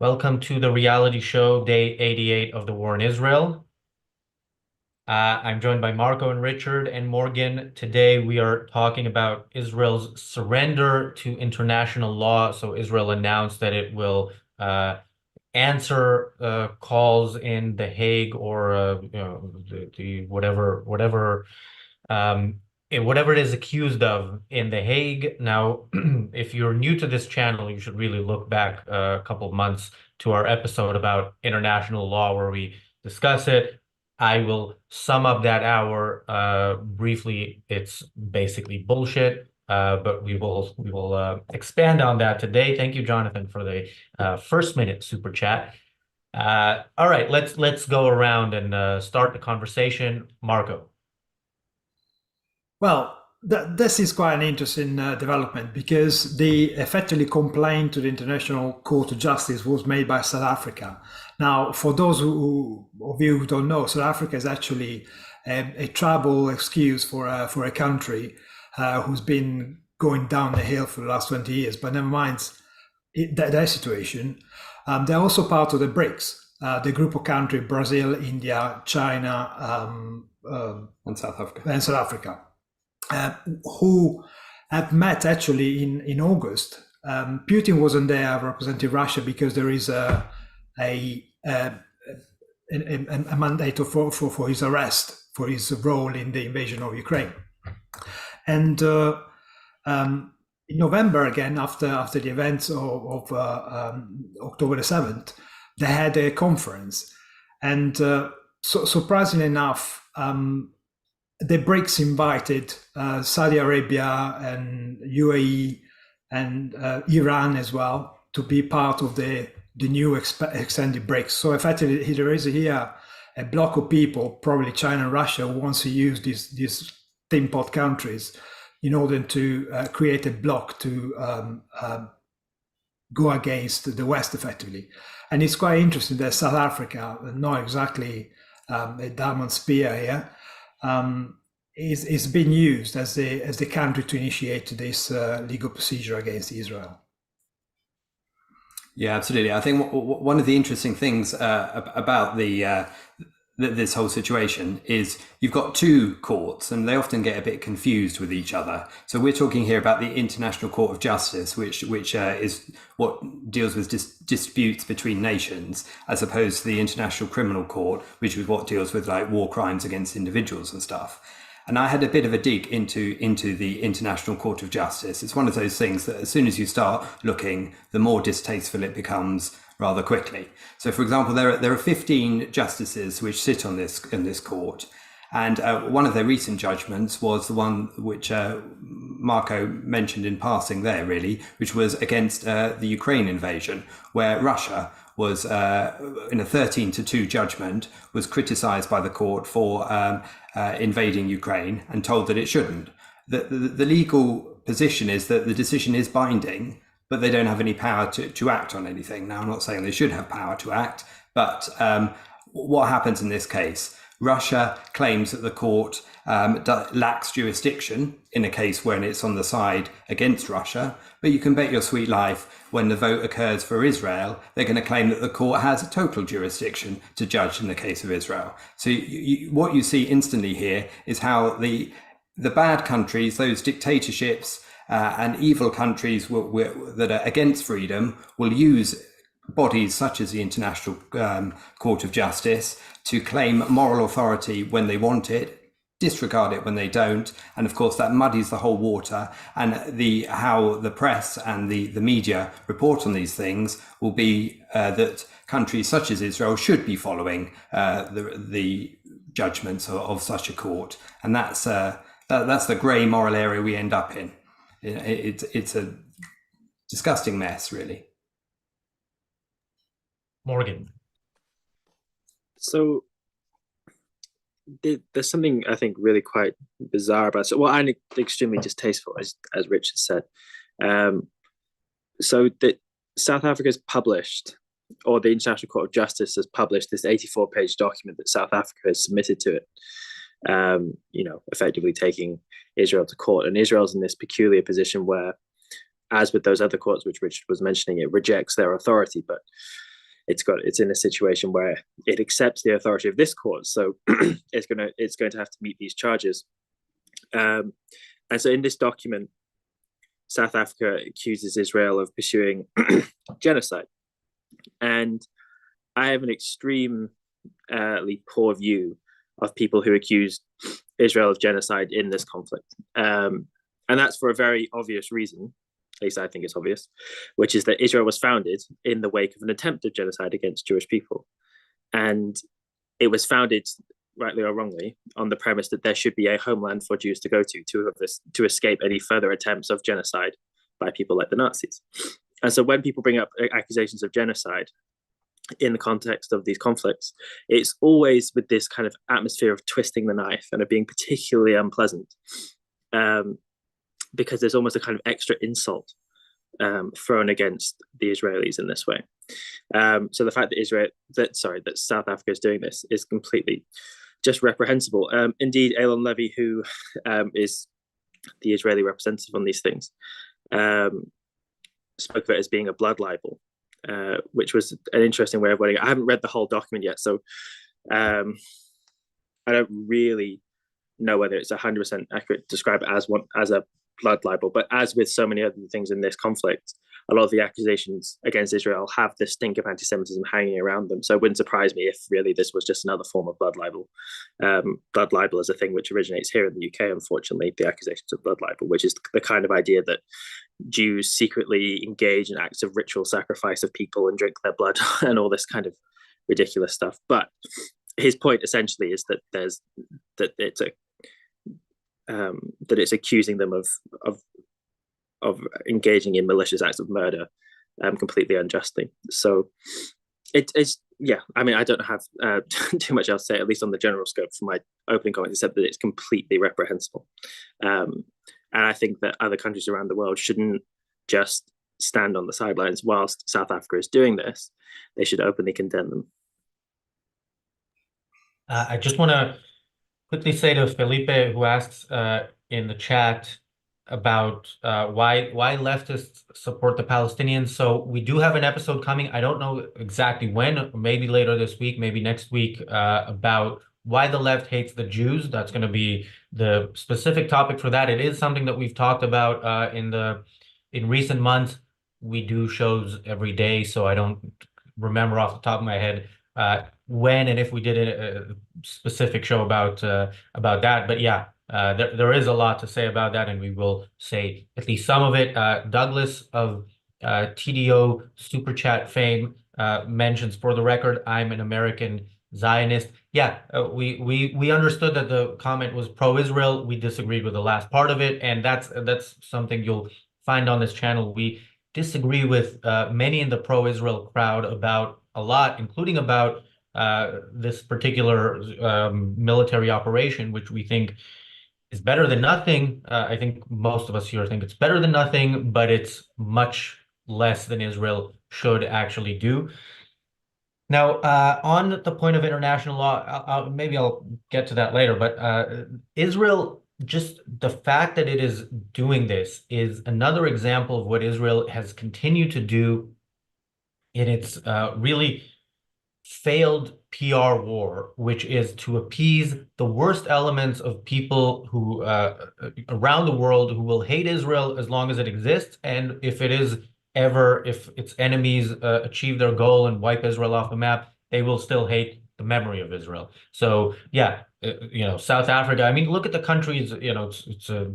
Welcome to the reality show, day 88 of the war in Israel. I'm joined by Marco and Richard and Morgan. Today we are talking about Israel's surrender to international law. So Israel announced that it will answer calls in The Hague or the um, whatever it is accused of in The Hague. Now, if you're new to this channel, you should really look back a couple of months to our episode about international law where we discuss it. I will sum up that hour briefly. It's basically bullshit, but we will expand on that today. Thank you, Jonathan, for the first minute super chat. All right, let's go around and start the conversation. Marco. Well, this is quite an interesting development because the effectively complaint to the International Court of Justice was made by South Africa. Now, for those of you who don't know, South Africa is actually a trouble excuse for a country who's been going down the hill for the last 20 years. But never mind that situation. They're also part of the BRICS, the group of countries: Brazil, India, China, and South Africa. Who have met actually in August. Putin wasn't there representing Russia because there is a mandate for his arrest for his role in the invasion of Ukraine. And in November, again, after the events of October the 7th, they had a conference. And so surprisingly enough, the BRICS invited Saudi Arabia and UAE and Iran as well to be part of the new extended BRICS. So effectively, there is here a block of people, probably China and Russia, who wants to use these tin pot countries in order to create a bloc to go against the West effectively. And it's quite interesting that South Africa, not exactly a diamond spear here, is being used as the country to initiate this legal procedure against Israel. Yeah, absolutely. I think one of the interesting things about this whole situation is you've got two courts, and they often get a bit confused with each other. So we're talking here about the International Court of Justice, which is what deals with disputes between nations, as opposed to the International Criminal Court, which is what deals with like war crimes against individuals and stuff. And I had a bit of a dig into the International Court of Justice. It's one of those things that as soon as you start looking, the more distasteful it becomes rather quickly. So, for example, there are 15 justices which sit on this court, and one of their recent judgments was the one which Marco mentioned in passing there, really, which was against the Ukraine invasion, where Russia was in a 13-2 judgment was criticized by the court for invading Ukraine and told that it shouldn't. The legal position is that the decision is binding, but they don't have any power to act on anything. Now, I'm not saying they should have power to act, but what happens in this case? Russia claims that the court lacks jurisdiction in a case when it's on the side against Russia, but you can bet your sweet life when the vote occurs for Israel, they're going to claim that the court has a total jurisdiction to judge in the case of Israel. So what you see instantly here is how the bad countries, those dictatorships and evil countries that are against freedom, will use bodies such as the International Court of Justice to claim moral authority when they want it, disregard it when they don't, and of course that muddies the whole water. And how the press and the media report on these things will be that countries such as Israel should be following the judgments of such a court, and that's the grey moral area we end up in. It's a disgusting mess, really. Morgan. So there's something I think really quite bizarre about it. Well, and extremely distasteful, as Richard said. So that South Africa's published, or the International Court of Justice has published this 84-page document that South Africa has submitted to it, effectively taking Israel to court. And Israel's in this peculiar position where, as with those other courts which Richard was mentioning, it rejects their authority, but it's in a situation where it accepts the authority of this court, so it's going to have to meet these charges. And so in this document, South Africa accuses Israel of pursuing genocide, and I have an extremely poor view of people who accuse Israel of genocide in this conflict, and that's for a very obvious reason. At least I think it's obvious, which is that Israel was founded in the wake of an attempt of genocide against Jewish people. And it was founded, rightly or wrongly, on the premise that there should be a homeland for Jews to go to escape any further attempts of genocide by people like the Nazis. And so when people bring up accusations of genocide in the context of these conflicts, it's always with this kind of atmosphere of twisting the knife and of being particularly unpleasant. Because there's almost a kind of extra insult thrown against the Israelis in this way. So the fact that South Africa is doing this is completely just reprehensible. Indeed, Elon Levy, who is the Israeli representative on these things, spoke of it as being a blood libel, which was an interesting way of wording it. I haven't read the whole document yet, so I don't really know whether it's 100% accurate to describe it as a blood libel. But as with so many other things in this conflict, a lot of the accusations against Israel have this stink of anti-Semitism hanging around them. So it wouldn't surprise me if really this was just another form of blood libel. Blood libel is a thing which originates here in the UK, unfortunately, the accusations of blood libel, which is the kind of idea that Jews secretly engage in acts of ritual sacrifice of people and drink their blood and all this kind of ridiculous stuff. But his point essentially is that it's accusing them of engaging in malicious acts of murder completely unjustly. So it's I mean, I don't have too much else to say, at least on the general scope for my opening comments, except that it's completely reprehensible. And I think that other countries around the world shouldn't just stand on the sidelines whilst South Africa is doing this. They should openly condemn them. I just want to quickly say to Felipe, who asks in the chat about why leftists support the Palestinians. So we do have an episode coming. I don't know exactly when, maybe later this week, maybe next week, about why the left hates the Jews. That's going to be the specific topic for that. It is something that we've talked about in recent months. We do shows every day, so I don't remember off the top of my head when and if we did a specific show about that. But yeah, there is a lot to say about that, and we will say at least some of it. Douglas of TDO Super Chat fame mentions, for the record, I'm an American Zionist. Yeah, we understood that the comment was pro-Israel. We disagreed with the last part of it, and that's something you'll find on this channel. We disagree with many in the pro-Israel crowd about a lot, including about this particular military operation, which we think is better than nothing. I think most of us here think it's better than nothing, but it's much less than Israel should actually do. Now, on the point of international law, maybe I'll get to that later, but Israel, just the fact that it is doing this is another example of what Israel has continued to do in its really failed PR war, which is to appease the worst elements of people who around the world who will hate Israel as long as it exists, and if its enemies achieve their goal and wipe Israel off the map, they will still hate the memory of Israel. So yeah, South Africa, I mean, look at the countries, it's a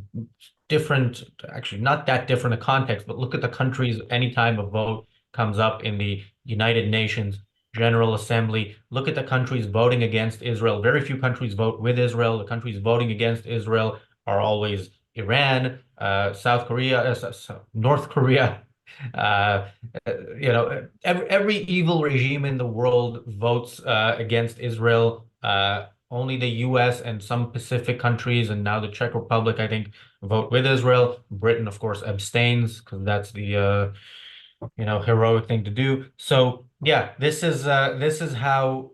different, actually not that different a context, but look at the countries anytime a vote comes up in the United Nations General Assembly. Look at the countries voting against Israel. Very few countries vote with Israel. The countries voting against Israel are always Iran, South Korea, North Korea. Every evil regime in the world votes against Israel. Only the US and some Pacific countries, and now the Czech Republic, I think, vote with Israel. Britain, of course, abstains because that's the heroic thing to do. So yeah, this is how,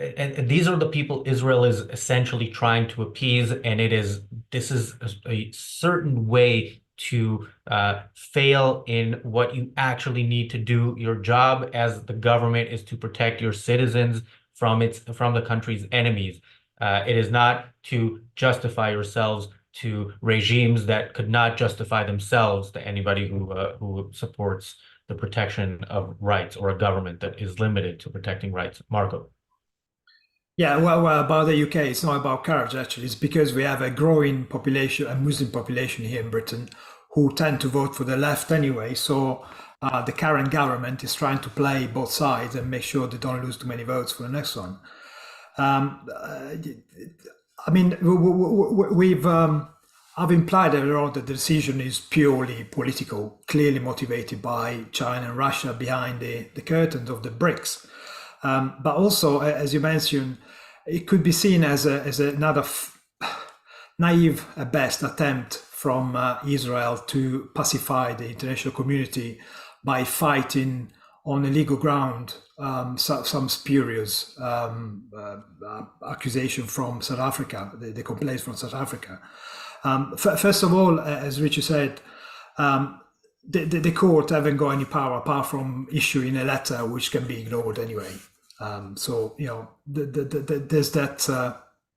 and these are the people Israel is essentially trying to appease, and this is a certain way to fail in what you actually need to do. Your job as the government is to protect your citizens from the country's enemies. It is not to justify yourselves to regimes that could not justify themselves to anybody who supports the protection of rights, or a government that is limited to protecting rights. Marco. Yeah, well, about the UK, it's not about courage, actually. It's because we have a growing population, a Muslim population here in Britain, who tend to vote for the left anyway. So the current government is trying to play both sides and make sure they don't lose too many votes for the next one. I mean, I've implied earlier on that the decision is purely political, clearly motivated by China and Russia behind the curtains of the BRICS. But also, as you mentioned, it could be seen as another naive, at best, attempt from Israel to pacify the international community by fighting on illegal ground some spurious accusation from South Africa, the complaints from South Africa. First of all, as Richard said, the court haven't got any power apart from issuing a letter which can be ignored anyway. So, you know, there's that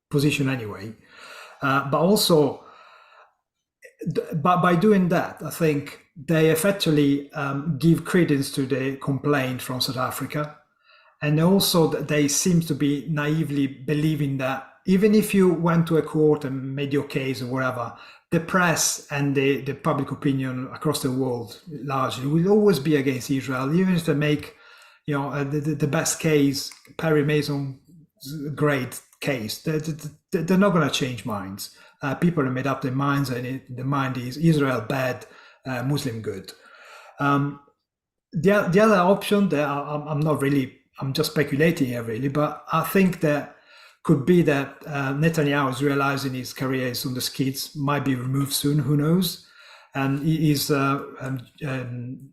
position anyway. But also, by doing that, I think they effectively give credence to the complaint from South Africa. And also they seem to be naively believing that even if you went to a court and made your case or whatever, the press and the public opinion across the world largely will always be against Israel, even if they make, you know, the best case, Perry Mason great case. They're not going to change minds. People have made up their minds, and the mind is Israel bad, Muslim good. The other option that I'm just speculating here really, but I think that could be that Netanyahu is realizing his career is on the skids, might be removed soon, who knows? And his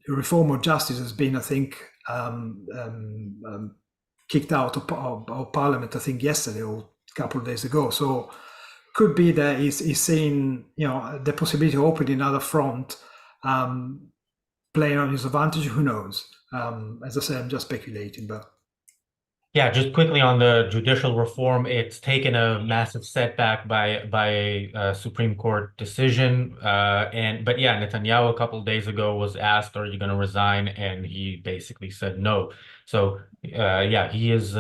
reform of justice has been, I think, kicked out of parliament, I think yesterday or a couple of days ago. So could be that he's seeing, you know, the possibility of opening another front, playing on his advantage, who knows? As I said, I'm just speculating, but. Yeah, just quickly on the judicial reform, it's taken a massive setback by a Supreme Court decision. But yeah, Netanyahu a couple of days ago was asked, "Are you going to resign?" And he basically said no. So yeah, he is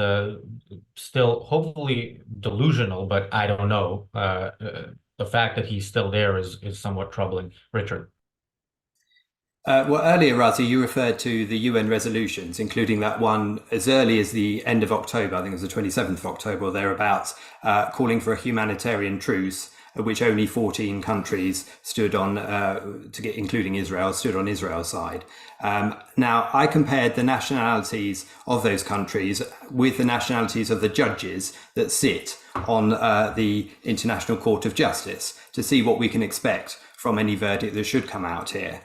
still hopefully delusional, but I don't know. The fact that he's still there is somewhat troubling. Richard. Well, earlier, Razi, you referred to the UN resolutions, including that one as early as the end of October, I think it was the 27th of October or thereabouts, calling for a humanitarian truce, which only 14 countries stood on, including Israel, stood on Israel's side. Now, I compared the nationalities of those countries with the nationalities of the judges that sit on the International Court of Justice to see what we can expect from any verdict that should come out here.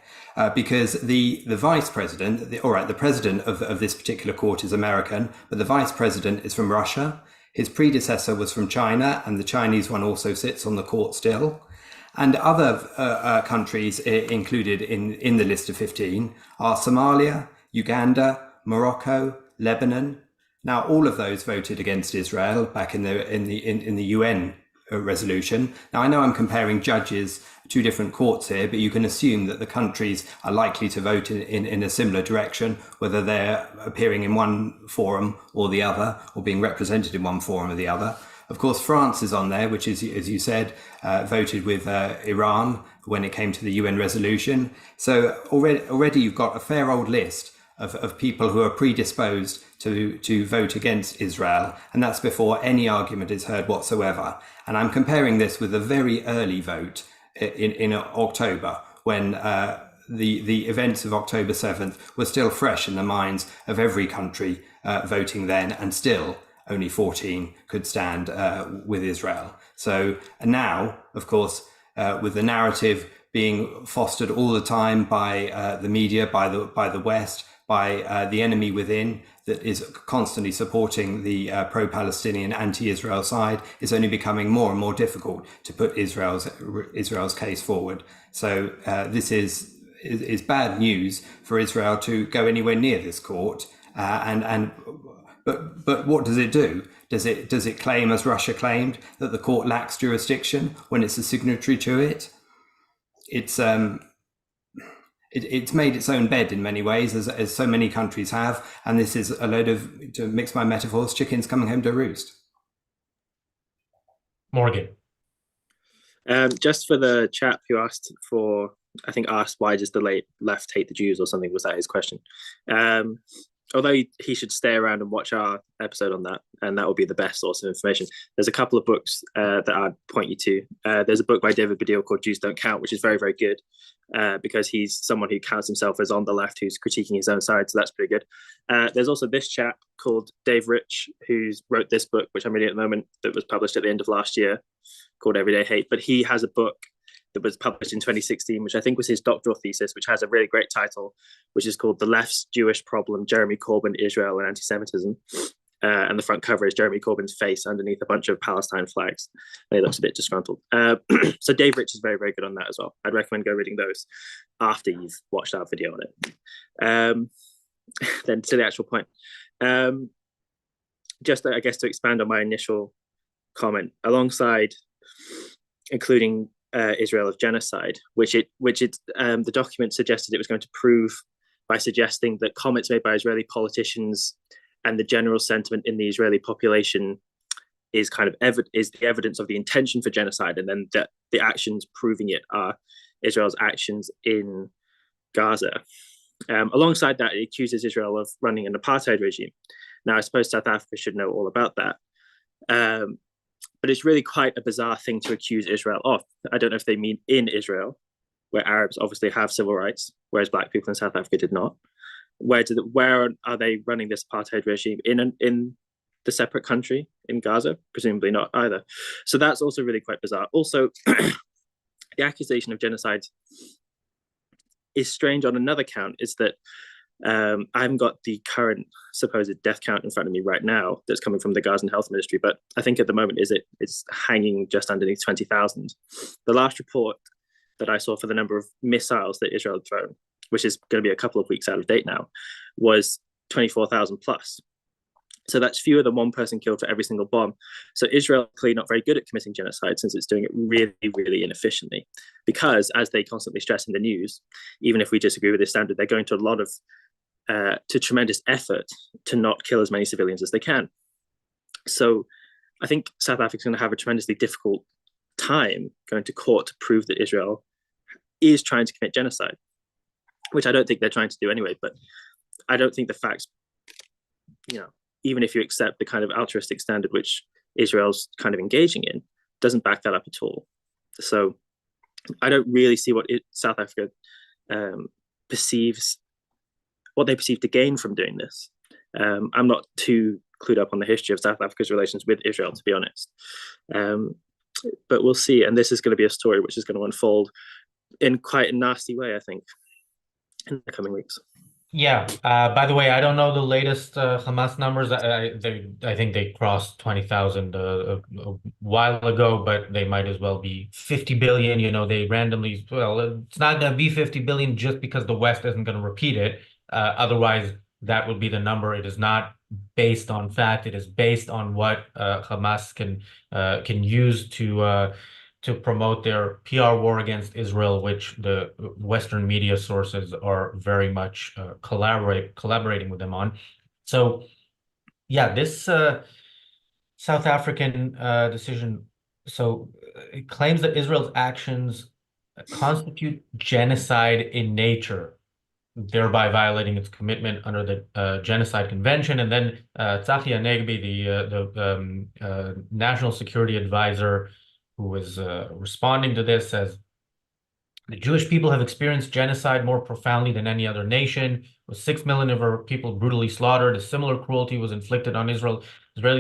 Because the vice president, the president of this particular court is American, but the vice president is from Russia. His predecessor was from China, and the Chinese one also sits on the court still. And other countries included in the list of 15 are Somalia, Uganda, Morocco, Lebanon. Now, all of those voted against Israel back in the UN resolution. Now, I know I'm comparing judges, two different courts here, but you can assume that the countries are likely to vote in a similar direction, whether they're appearing in one forum or the other, or being represented in one forum or the other. Of course, France is on there, which is, as you said, voted with Iran when it came to the UN resolution. So already you've got a fair old list of people who are predisposed to vote against Israel, and that's before any argument is heard whatsoever. And I'm comparing this with a very early vote in October, when the events of October 7th were still fresh in the minds of every country voting then, and still only 14 could stand with Israel. So now, of course, with the narrative being fostered all the time by the media, by the West, by the enemy within that is constantly supporting the pro-Palestinian, anti-Israel side, is only becoming more and more difficult to put Israel's case forward. So this is bad news for Israel to go anywhere near this court. But what does it do? Does it claim, as Russia claimed, that the court lacks jurisdiction when it's a signatory to it? It's made its own bed in many ways, as so many countries have, and this is a load of, to mix my metaphors, chickens coming home to roost. Morgan. Just for the chap who asked why does the left hate the Jews or something, was that his question? Although he should stay around and watch our episode on that, and that will be the best source of information. There's a couple of books that I'd point you to. There's a book by David Baddiel called Jews Don't Count, which is very, very good because he's someone who counts himself as on the left who's critiquing his own side, so that's pretty good. There's also this chap called Dave Rich who wrote this book, which I'm reading at the moment, that was published at the end of last year, called Everyday Hate. But he has a book that was published in 2016, which I think was his doctoral thesis, which has a really great title, which is called The Left's Jewish Problem, Jeremy Corbyn, Israel and Anti-Semitism. And the front cover is Jeremy Corbyn's face underneath a bunch of Palestine flags. And he looks a bit disgruntled. So Dave Rich is very, very good on that as well. I'd recommend go reading those after you've watched our video on it. Then to the actual point. Just, I guess, to expand on my initial comment, alongside including Israel of genocide, which the document suggested it was going to prove by suggesting that comments made by Israeli politicians and the general sentiment in the Israeli population is kind of is the evidence of the intention for genocide, and then that the actions proving it are Israel's actions in Gaza. Alongside that, it accuses Israel of running an apartheid regime. Now, I suppose South Africa should know all about that. But it's really quite a bizarre thing to accuse Israel of. I don't know if they mean in Israel, where Arabs obviously have civil rights, whereas black people in South Africa did not. Where are they running this apartheid regime? In the separate country in Gaza? Presumably not either. So that's also really quite bizarre. Also, the accusation of genocide is strange on another count, is that I haven't got the current supposed death count in front of me right now that's coming from the Gazan Health Ministry, but I think at the moment it's hanging just underneath 20,000. The last report that I saw for the number of missiles that Israel had thrown, which is going to be a couple of weeks out of date now, was 24,000 plus. So that's fewer than one person killed for every single bomb. So Israel is clearly not very good at committing genocide, since it's doing it really, really inefficiently. Because, as they constantly stress in the news, even if we disagree with this standard, they're going to a lot of to tremendous effort to not kill as many civilians as they can. So I think South Africa's going to have a tremendously difficult time going to court to prove that Israel is trying to commit genocide, which I don't think they're trying to do anyway. But I don't think the facts, even if you accept the kind of altruistic standard which Israel's kind of engaging in, doesn't back that up at all. So I don't really see what South Africa what they perceive to gain from doing this. I'm not too clued up on the history of South Africa's relations with Israel, to be honest. But we'll see. And this is going to be a story which is going to unfold in quite a nasty way, I think, in the coming weeks. Yeah. By the way, I don't know the latest Hamas numbers. I think they crossed 20,000 a while ago, but they might as well be 50 billion. They randomly, it's not going to be 50 billion just because the West isn't going to repeat it. Otherwise, that would be the number. It is not based on fact. It is based on what Hamas can use to promote their PR war against Israel, which the Western media sources are very much collaborating with them on. So, yeah, this South African decision, it claims that Israel's actions constitute genocide in nature, thereby violating its commitment under the Genocide Convention. And then Tzachi Hanegbi, the National Security Advisor, who is responding to this, says, the Jewish people have experienced genocide more profoundly than any other nation, with 6 million of our people brutally slaughtered. A similar cruelty was inflicted on Israeli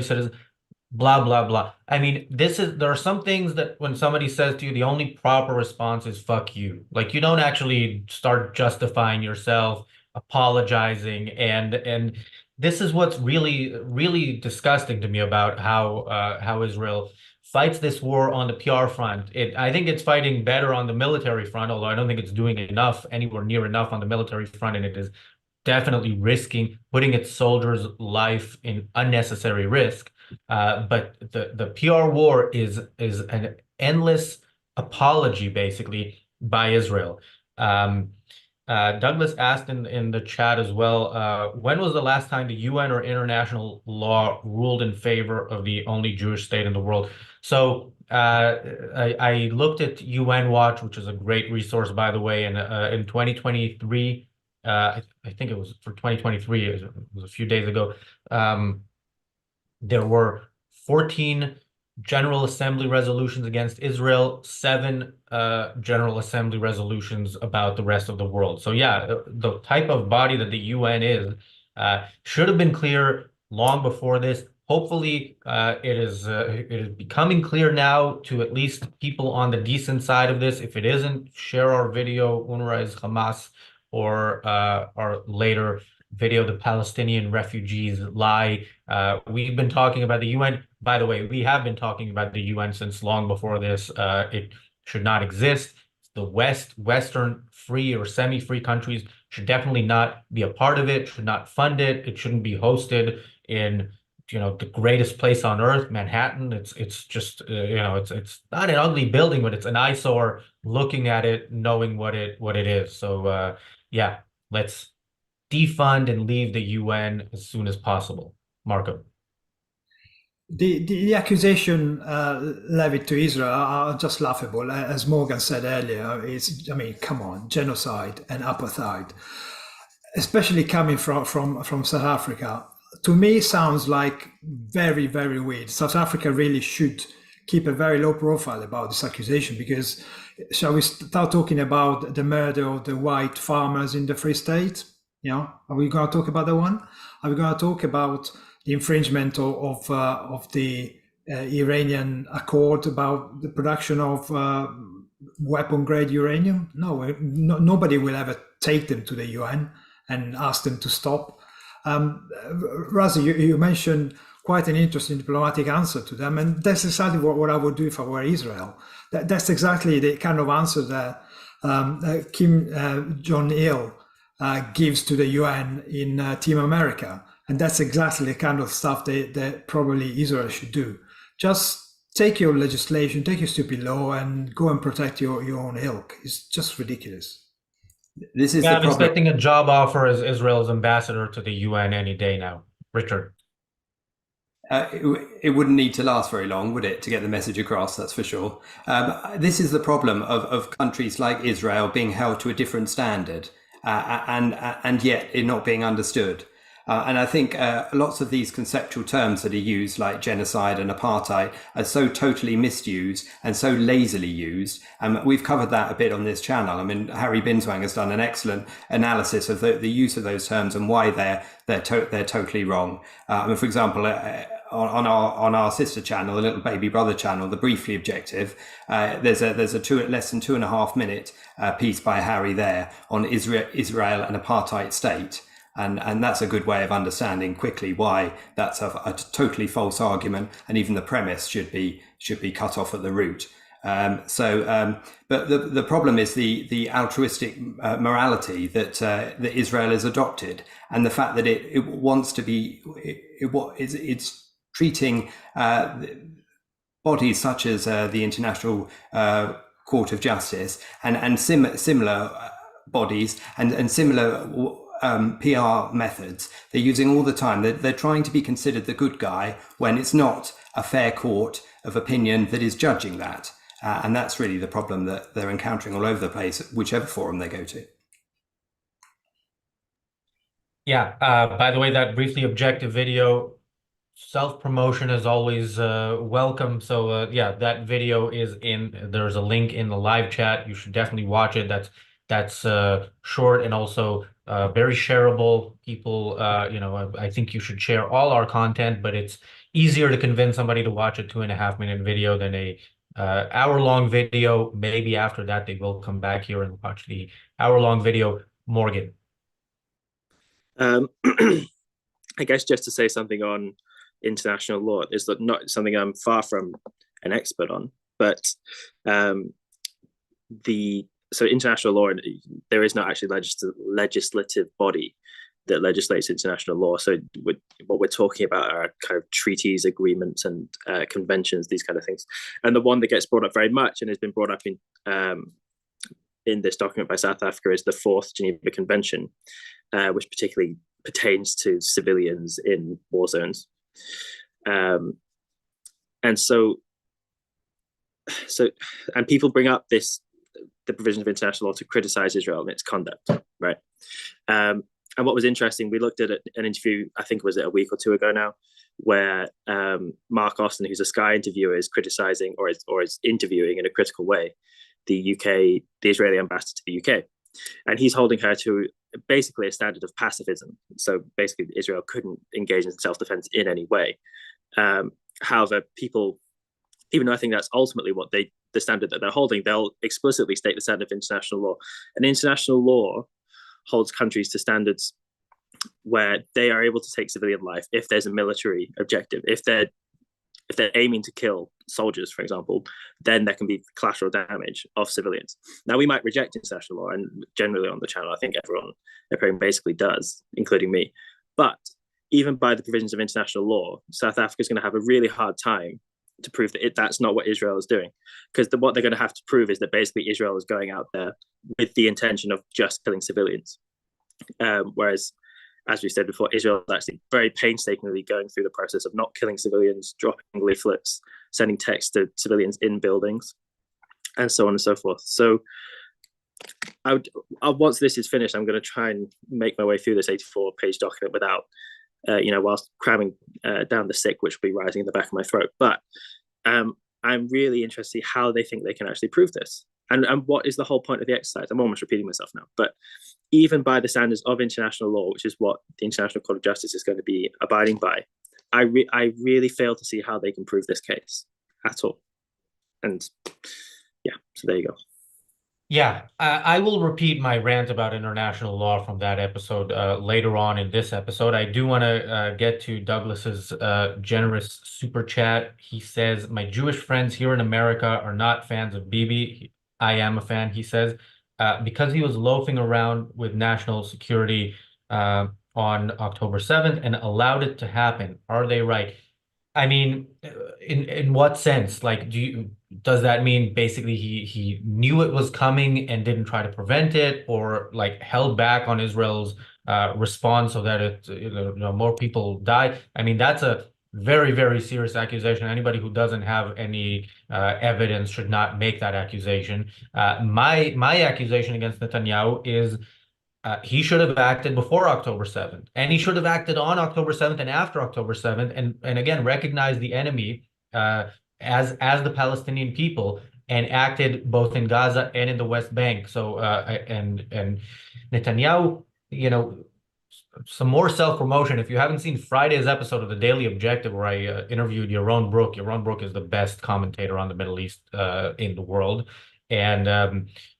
citizens. blah blah blah. I mean, there are some things that when somebody says to you, the only proper response is fuck you. Like you don't actually start justifying yourself, apologizing, and this is what's really disgusting to me about how Israel fights this war on the PR front. I think it's fighting better on the military front, although I don't think it's doing enough, anywhere near enough on the military front, and it is definitely risking putting its soldiers' life in unnecessary risk. But the PR war is an endless apology, basically, by Israel. Um, Douglas asked in the chat as well, when was the last time the UN or international law ruled in favor of the only Jewish state in the world? So I looked at UN Watch, which is a great resource, by the way, and in 2023, I think it was for 2023, it was a few days ago. There were 14 General Assembly resolutions against Israel, 7 General Assembly resolutions about the rest of the world. So yeah, the type of body that the UN is should have been clear long before this. Hopefully, it is becoming clear now to at least people on the decent side of this. If it isn't, share our video, UNRWA is Hamas, or our later video, The Palestinian Refugees Lie. We've been talking about the UN. By the way, we have been talking about the UN since long before this. It should not exist. The Western free or semi-free countries should definitely not be a part of it, should not fund it. It shouldn't be hosted in, the greatest place on earth, Manhattan. It's just, it's not an ugly building, but it's an eyesore looking at it, knowing what it is. So yeah, let's defund and leave the UN as soon as possible. Marco. The accusation levied to Israel are just laughable. As Morgan said earlier, I mean, come on, genocide and apartheid, especially coming from South Africa, to me sounds like very, very weird. South Africa really should keep a very low profile about this accusation, because shall we start talking about the murder of the white farmers in the Free State? Are we going to talk about that one? Are we going to talk about the infringement of the Iranian accord about the production of weapon-grade uranium? No, nobody will ever take them to the UN and ask them to stop. Razi, you mentioned quite an interesting diplomatic answer to them, and that's exactly what I would do if I were Israel. That's exactly the kind of answer that Kim Jong-il gives to the UN in Team America. And that's exactly the kind of stuff that probably Israel should do. Just take your legislation, take your stupid law, and go and protect your own ilk. It's just ridiculous. This is the I'm problem. expecting a job offer as Israel's ambassador to the UN any day now. Richard. It wouldn't need to last very long, would it, to get the message across? That's for sure. This is the problem of countries like Israel being held to a different standard, and yet it not being understood. And I think lots of these conceptual terms that are used, like genocide and apartheid, are so totally misused and so lazily used. We've covered that a bit on this channel. I mean, Harry Binswang has done an excellent analysis of the use of those terms and why they're totally wrong. I mean, for example, on our sister channel, the Little Baby Brother channel, the Briefly Objective, there's a less than 2.5 minute piece by Harry there on Israel and apartheid state. And that's a good way of understanding quickly why that's a totally false argument, and even the premise should be cut off at the root. But the problem is the altruistic morality that Israel has adopted, and the fact that it wants to be it's treating bodies such as the International Court of Justice and similar bodies and similar PR methods they're using all the time. They're trying to be considered the good guy when it's not a fair court of opinion that is judging that. And that's really the problem that they're encountering all over the place, whichever forum they go to. Yeah, by the way, that Briefly Objective video, self-promotion is always welcome. So yeah, that video there's a link in the live chat. You should definitely watch it. That's short and also very shareable. People, I think you should share all our content, but it's easier to convince somebody to watch a 2.5 minute video than a hour-long video. Maybe after that, they will come back here and watch the hour-long video. Morgan. I guess just to say something on international law is that not something I'm far from an expert on, but so international law, there is not actually legislative body that legislates international law. So what we're talking about are kind of treaties, agreements, and conventions, these kind of things. And the one that gets brought up very much and has been brought up in this document by South Africa is the Fourth Geneva Convention, which particularly pertains to civilians in war zones. And people bring up the provisions of international law to criticize Israel and its conduct, right? And what was interesting, we looked at an interview, I think was it a week or two ago now, where Mark Austin, who's a Sky interviewer, is criticizing or is interviewing in a critical way the Israeli ambassador to the UK. And he's holding her to basically a standard of pacifism. So basically, Israel couldn't engage in self-defense in any way. However, people, even though I think that's ultimately what the standard that they're holding, they'll explicitly state the standard of international law. And international law holds countries to standards where they are able to take civilian life if there's a military objective. If they're aiming to kill soldiers, for example, then there can be collateral damage of civilians. Now, we might reject international law, and generally on the channel, I think everyone basically does, including me. But even by the provisions of international law, South Africa is going to have a really hard time to prove that that's not what Israel is doing. Because what they're going to have to prove is that basically Israel is going out there with the intention of just killing civilians. Whereas, as we said before, Israel is actually very painstakingly going through the process of not killing civilians, dropping leaflets, sending texts to civilians in buildings, and so on and so forth. So once this is finished, I'm going to try and make my way through this 84-page document without, whilst cramming down the sick, which will be rising in the back of my throat. But I'm really interested to see how they think they can actually prove this. And what is the whole point of the exercise? I'm almost repeating myself now, but even by the standards of international law, which is what the International Court of Justice is going to be abiding by, I really fail to see how they can prove this case at all. And yeah, so there you go. Yeah, I will repeat my rant about international law from that episode later on in this episode. I do want to get to Douglas's generous super chat. He says, my Jewish friends here in America are not fans of Bibi. I am a fan, he says, because he was loafing around with national security on October 7th and allowed it to happen. Are they right? I mean, in what sense? Like, does that mean basically he knew it was coming and didn't try to prevent it, or like held back on Israel's response so that more people die? I mean, that's a very, very serious accusation. Anybody who doesn't have any evidence should not make that accusation. My accusation against Netanyahu is he should have acted before October 7th, and he should have acted on October 7th and after October 7th, and again recognize the enemy as the Palestinian people, and acted both in Gaza and in the West Bank. So and Netanyahu, some more self-promotion. If you haven't seen Friday's episode of the Daily Objective, where I interviewed Yaron Brook is the best commentator on the Middle East in the world. And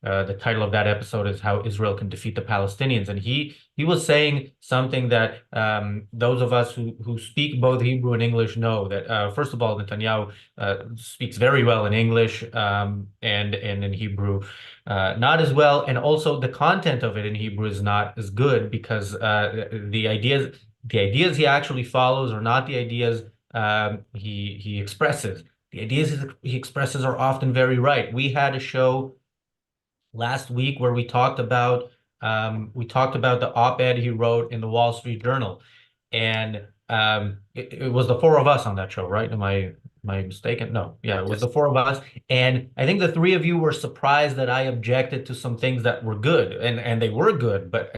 the title of that episode is How Israel Can Defeat the Palestinians. And he was saying something that those of us who speak both Hebrew and English know, that first of all, Netanyahu speaks very well in English and in Hebrew not as well. And also the content of it in Hebrew is not as good, because the ideas he actually follows are not the ideas he expresses. The ideas he expresses are often very right. We had a show last week where we talked about the op-ed he wrote in the Wall Street Journal, and it was the four of us on that show, right? Am I mistaken? No, yeah, it was the four of us, and I think the three of you were surprised that I objected to some things that were good, and they were good, but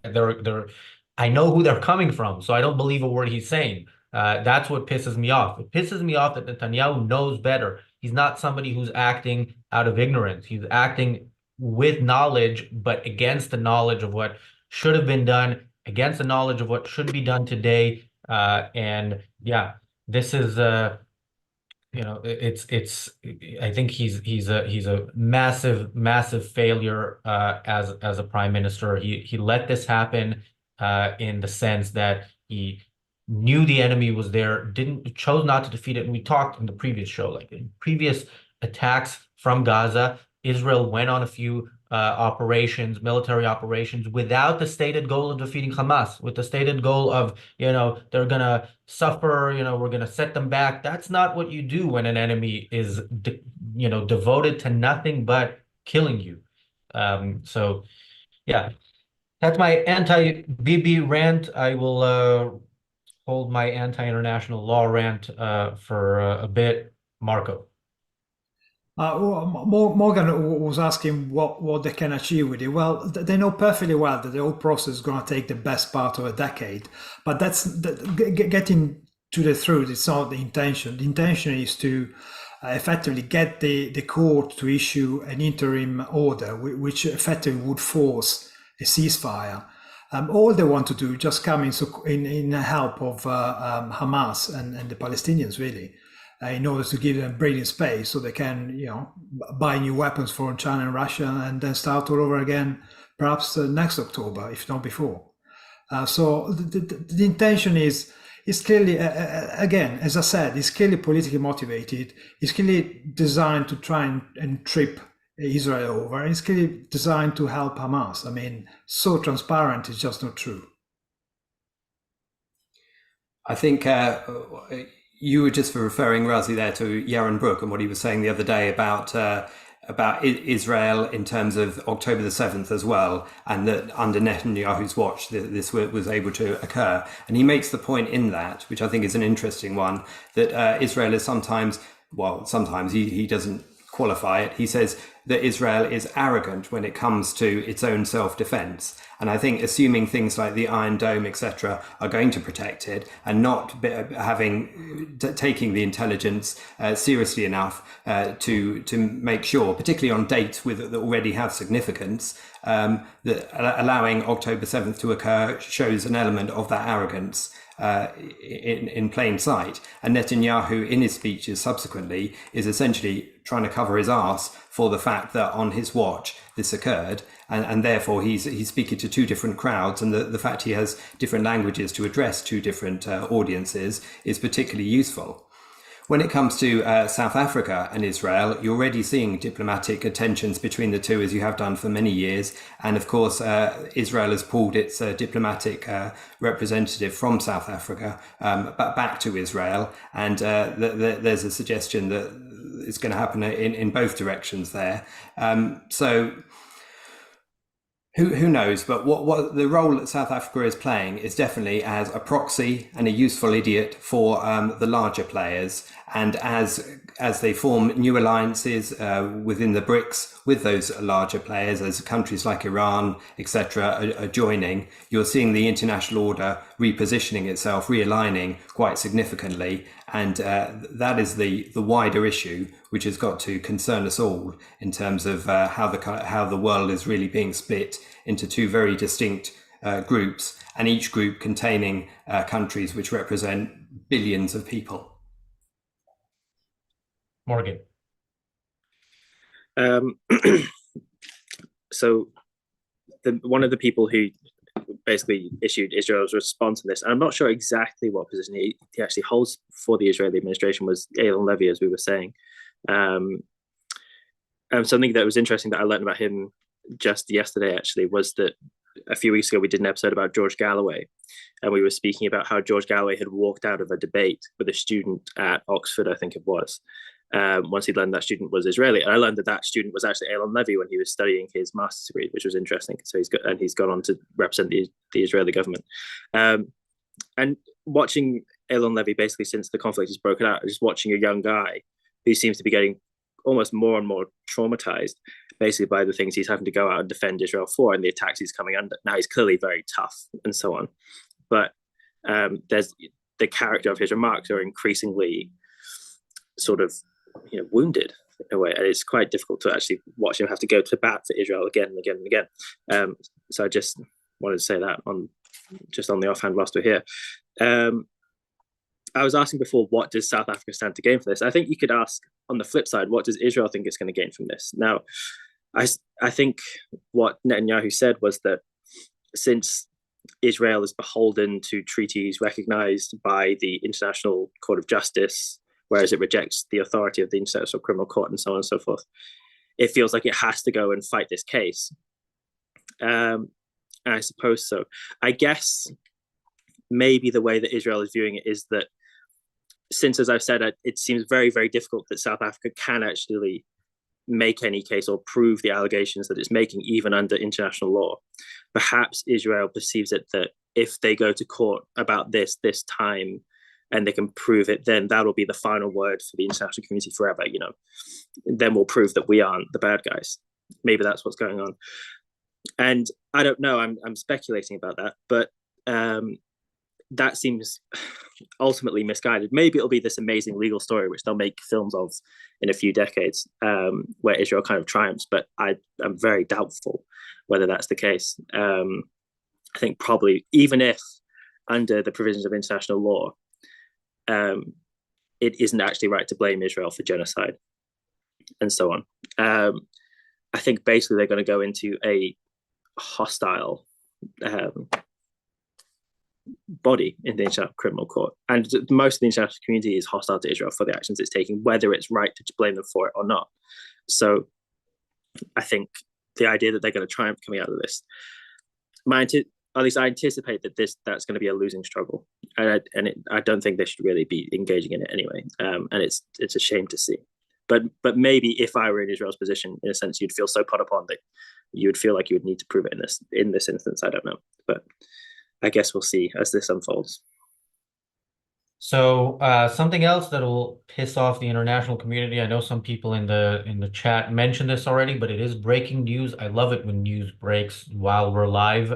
I know who they're coming from, so I don't believe a word he's saying. That's what pisses me off. It pisses me off that Netanyahu knows better. He's not somebody who's acting out of ignorance. He's acting with knowledge, but against the knowledge of what should have been done against the knowledge of what should be done today. And yeah, this is it's I think he's a massive failure as a prime minister. He let this happen in the sense that he knew the enemy was there, didn't chose not to defeat it. And we talked in the previous show, like in previous attacks from Gaza, Israel went on a few military operations, without the stated goal of defeating Hamas, with the stated goal of, they're gonna suffer, we're gonna set them back. That's not what you do when an enemy is, devoted to nothing but killing you. So yeah, that's my anti-Bibi rant. I will hold my anti-international law rant for a bit. Marco. Morgan was asking what they can achieve with it. Well, they know perfectly well that the whole process is going to take the best part of a decade. But getting to the truth. It's not the intention. The intention is to effectively get the court to issue an interim order, which effectively would force a ceasefire. All they want to do is just come in help of Hamas and the Palestinians, really. In order to give them breathing space so they can, buy new weapons from China and Russia and then start all over again, perhaps next October, if not before. So the intention is clearly, again, as I said, it's clearly politically motivated. It's clearly designed to try and trip Israel over. It's clearly designed to help Hamas. I mean, so transparent, it's just not true. I think you were just referring, Razi, there to Yaron Brook and what he was saying the other day about Israel in terms of October the 7th as well, and that under Netanyahu's watch this was able to occur. And he makes the point in that, which I think is an interesting one, that Israel is sometimes he doesn't qualify it. He says that Israel is arrogant when it comes to its own self-defense. And I think assuming things like the Iron Dome, etc., are going to protect it, and not taking the intelligence seriously enough to make sure, particularly on dates that already have significance, that allowing October 7th to occur shows an element of that arrogance in plain sight. And Netanyahu, in his speeches subsequently, is essentially trying to cover his arse for the fact that on his watch this occurred, and therefore he's speaking to two different crowds, and the fact he has different languages to address two different audiences is particularly useful. When it comes to South Africa and Israel, you're already seeing diplomatic tensions between the two, as you have done for many years. And of course, Israel has pulled its diplomatic representative from South Africa back to Israel. And there's a suggestion that it's going to happen in both directions there. So who knows? But what the role that South Africa is playing is definitely as a proxy and a useful idiot for the larger players. And as they form new alliances within the BRICS with those larger players, as countries like Iran, etc., are joining, you're seeing the international order repositioning itself, realigning quite significantly. And that is the wider issue, which has got to concern us all in terms of how the world is really being split into two very distinct groups, and each group containing countries which represent billions of people. Morgan. So one of the people who basically issued Israel's response to this, and I'm not sure exactly what position he actually holds for the Israeli administration, was Ayn Levy, as we were saying. Something that was interesting that I learned about him just yesterday, actually, was that a few weeks ago we did an episode about George Galloway, and we were speaking about how George Galloway had walked out of a debate with a student at Oxford, I think it was, once he'd learned that student was Israeli. And I learned that student was actually Ayn Levy when he was studying his master's degree, which was interesting. So he's gone on to represent the Israeli government. And watching Ayn Levy basically since the conflict has broken out, just watching a young guy who seems to be getting almost more and more traumatized basically by the things he's having to go out and defend Israel for and the attacks he's coming under. Now, he's clearly very tough and so on, but there's the character of his remarks are increasingly sort of wounded in a way, and it's quite difficult to actually watch him have to go to bat for Israel again and again and again. So I just wanted to say that on the offhand whilst we're here. I was asking before, what does South Africa stand to gain from this? I think you could ask on the flip side, what does Israel think it's going to gain from this? Now, I think what Netanyahu said was that since Israel is beholden to treaties recognized by the International Court of Justice, whereas it rejects the authority of the International Criminal Court and so on and so forth, it feels like it has to go and fight this case. I suppose so. I guess maybe the way that Israel is viewing it is that since, as I've said, it seems very, very difficult that South Africa can actually make any case or prove the allegations that it's making, even under international law. Perhaps Israel perceives it that if they go to court about this time and they can prove it, then that'll be the final word for the international community forever. Then we'll prove that we aren't the bad guys. Maybe that's what's going on. And I don't know, I'm speculating about that, but that seems ultimately misguided. Maybe it'll be this amazing legal story, which they'll make films of in a few decades, where Israel kind of triumphs, but I'm very doubtful whether that's the case. I think probably, even if under the provisions of international law, it isn't actually right to blame Israel for genocide and so on. I think basically they're going to go into a hostile body in the International Criminal Court, and most of the international community is hostile to Israel for the actions it's taking, whether it's right to blame them for it or not. So I think the idea that they're going to triumph coming out of this, at least I anticipate that that's going to be a losing struggle, and I don't think they should really be engaging in it anyway. And it's a shame to see. But maybe if I were in Israel's position, in a sense, you'd feel so put upon that you would feel like you would need to prove it in this instance. I don't know, but I guess we'll see as this unfolds. So something else that will piss off the international community. I know some people in the chat mentioned this already, but it is breaking news. I love it when news breaks while we're live.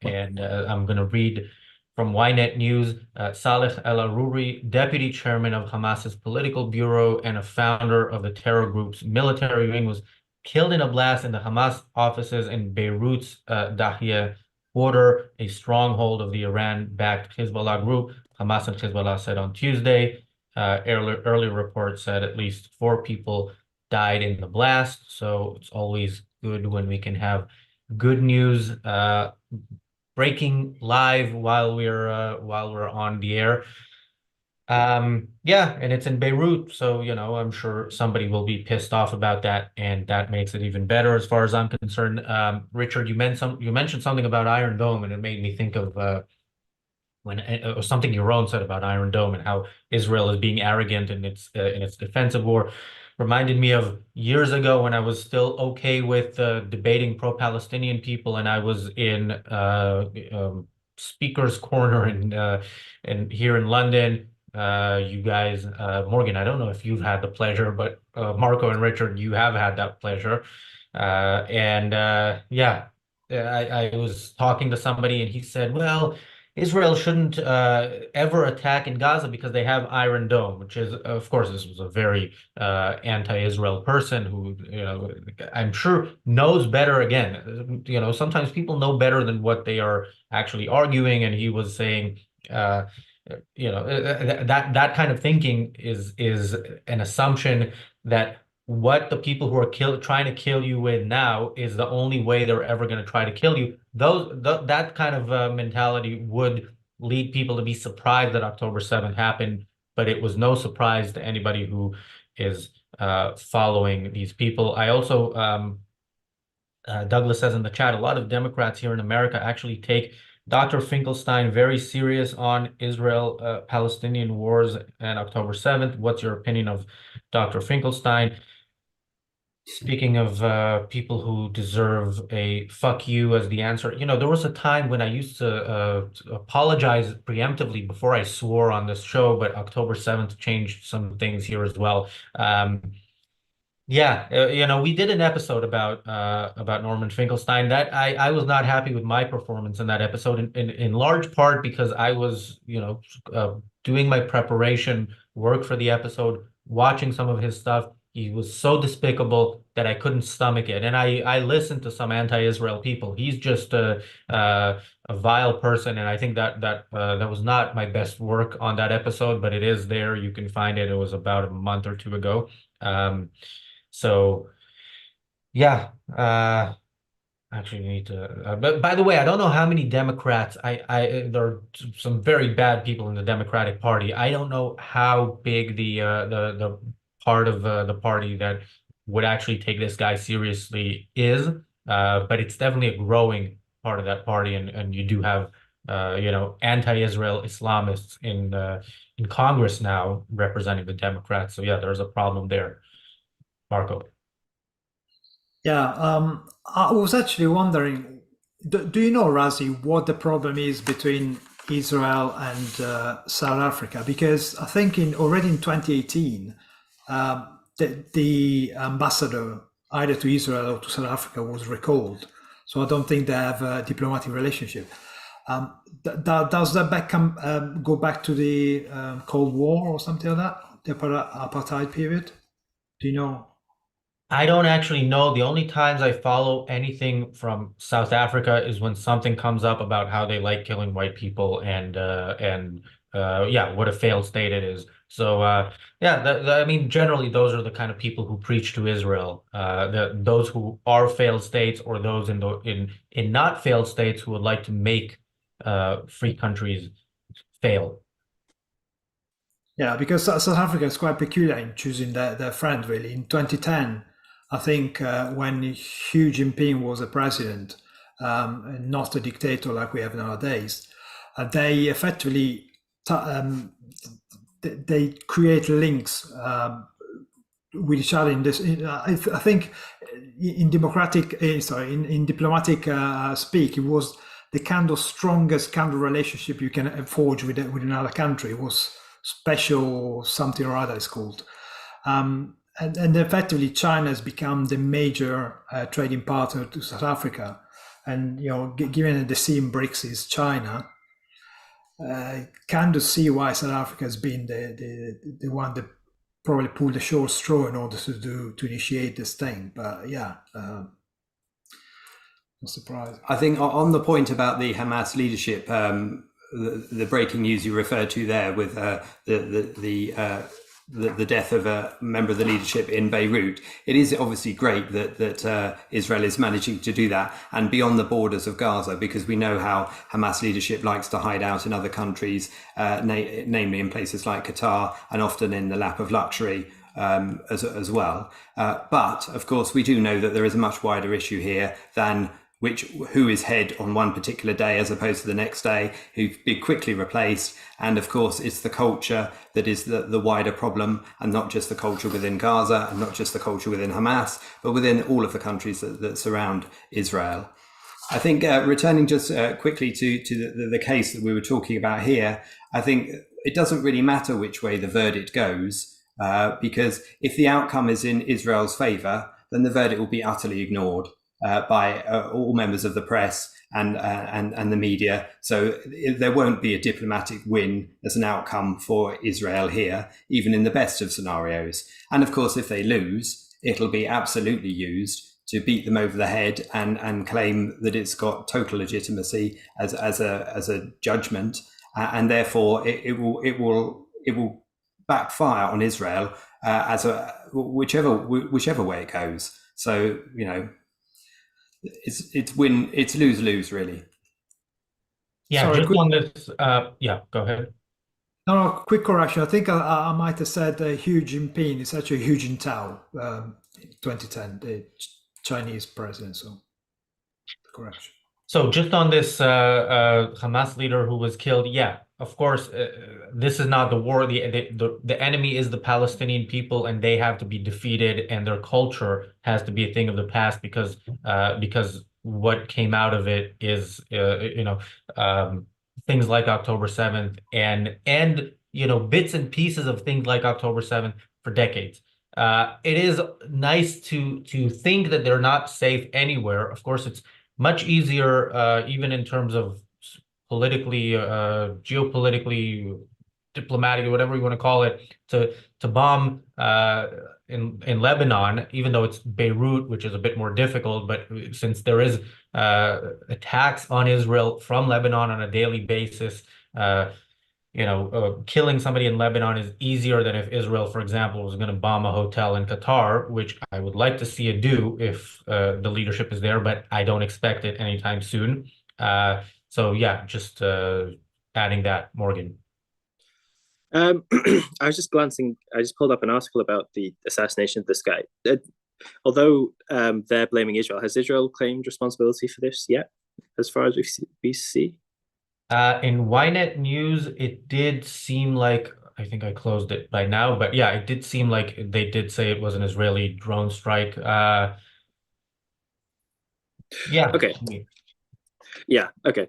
And I'm going to read from Ynet News. Saleh El-Aruri, deputy chairman of Hamas's political bureau and a founder of the terror group's military wing, was killed in a blast in the Hamas offices in Beirut's Dahia quarter, a stronghold of the Iran-backed Hezbollah group. Hamas and Hezbollah said on Tuesday. Early reports said at least 4 people died in the blast. So it's always good when we can have good news breaking live while we're on the air. Yeah, and it's in Beirut, so I'm sure somebody will be pissed off about that, and that makes it even better as far as I'm concerned. Richard, you mentioned something about Iron Dome, and it made me think of or something Yaron said about Iron Dome and how Israel is being arrogant in its defensive war. Reminded me of years ago when I was still okay with debating pro-Palestinian people, and I was in speaker's corner in here in London. You guys, Morgan, I don't know if you've had the pleasure, but Marco and Richard, you have had that pleasure. Yeah, I was talking to somebody and he said, well, Israel shouldn't ever attack in Gaza because they have Iron Dome, which is, of course, this was a very anti-Israel person who, I'm sure knows better. Again, sometimes people know better than what they are actually arguing. And he was saying, that kind of thinking is an assumption that what the people who are trying to kill you with now is the only way they're ever going to try to kill you. That kind of mentality would lead people to be surprised that October 7th happened, but it was no surprise to anybody who is following these people. I also, Douglas says in the chat, a lot of Democrats here in America actually take Dr. Finkelstein very serious on Israel-Palestinian wars and October 7th. What's your opinion of Dr. Finkelstein? Speaking of people who deserve a fuck you as the answer, there was a time when I used to apologize preemptively before I swore on this show, but October 7th changed some things here as well. Yeah, we did an episode about Norman Finkelstein. That I was not happy with my performance in that episode, in large part because I was, doing my preparation work for the episode, watching some of his stuff, He was so despicable that I couldn't stomach it. And I listened to some anti-Israel people. He's just a vile person, and I think that was not my best work on that episode, but it is there. You can find it. It was about a month or two ago. So yeah. Actually, you need to. But by the way, I don't know how many Democrats. There are some very bad people in the Democratic Party. I don't know how big the part of the party that would actually take this guy seriously is. But it's definitely a growing part of that party, and you do have anti-Israel Islamists in Congress now representing the Democrats. So yeah, there's a problem there, Marco. Yeah, I was actually wondering, do you know, Razi, what the problem is between Israel and South Africa? Because I think already in 2018, the ambassador either to Israel or to South Africa was recalled. So I don't think they have a diplomatic relationship. Does that go back to the Cold War or something like that, the apartheid period? Do you know? I don't actually know. The only times I follow anything from South Africa is when something comes up about how they like killing white people and yeah, what a failed state it is. So yeah, I mean, generally those are the kind of people who preach to Israel. Those who are failed states or those in not failed states who would like to make free countries fail. Yeah, because South Africa is quite peculiar in choosing their friend, really. In 2010, I think when Xi Jinping was a president, not a dictator like we have nowadays, they effectively they create links with each other in this. I think in diplomatic speak, it was the kind of strongest kind of relationship you can forge with another country. It was special something or other, it's called. And effectively, China has become the major trading partner to South Africa. And, given that the same BRICS is China, kind of see why South Africa has been the one that probably pulled the short straw in order to initiate this thing. But yeah, no surprise. I think on the point about the Hamas leadership, the breaking news you referred to there with the death of a member of the leadership in Beirut, it is obviously great that Israel is managing to do that and beyond the borders of Gaza, because we know how Hamas leadership likes to hide out in other countries, namely in places like Qatar and often in the lap of luxury as well. But of course, we do know that there is a much wider issue here than who is head on one particular day as opposed to the next day, who've been quickly replaced. And of course, it's the culture that is the wider problem, and not just the culture within Gaza and not just the culture within Hamas, but within all of the countries that surround Israel. I think returning just quickly to the case that we were talking about here, I think it doesn't really matter which way the verdict goes, because if the outcome is in Israel's favor, then the verdict will be utterly ignored by all members of the press and the media. So there won't be a diplomatic win as an outcome for Israel here, even in the best of scenarios. And of course, if they lose, it'll be absolutely used to beat them over the head and claim that it's got total legitimacy as a judgment, and therefore it will backfire on Israel as whichever way it goes. So it's lose really. Yeah, Sorry, just on this. Yeah, go ahead. No, quick correction. I think I might have said Xi Jinping. It's actually Hu Jintao, 2010, the Chinese president. So, correction. So just on this Hamas leader who was killed, yeah, of course, this is not the war. The enemy is the Palestinian people, and they have to be defeated, and their culture has to be a thing of the past because what came out of it is things like October 7th and bits and pieces of things like October 7th for decades. It is nice to think that they're not safe anywhere. Of course, it's much easier, even in terms of politically, geopolitically, diplomatic, or whatever you want to call it, to bomb in Lebanon, even though it's Beirut, which is a bit more difficult, but since there is attacks on Israel from Lebanon on a daily basis, uh, killing somebody in Lebanon is easier than if Israel, for example, was going to bomb a hotel in Qatar, which I would like to see it do if the leadership is there, but I don't expect it anytime soon. So yeah, just adding that, Morgan. I was just glancing. I just pulled up an article about the assassination of this guy. Although they're blaming Israel, has Israel claimed responsibility for this yet, as far as we see? In Ynet News, it did seem like, I think I closed it by now, but yeah, it did seem like they did say it was an Israeli drone strike. Yeah. Okay. Yeah. Okay.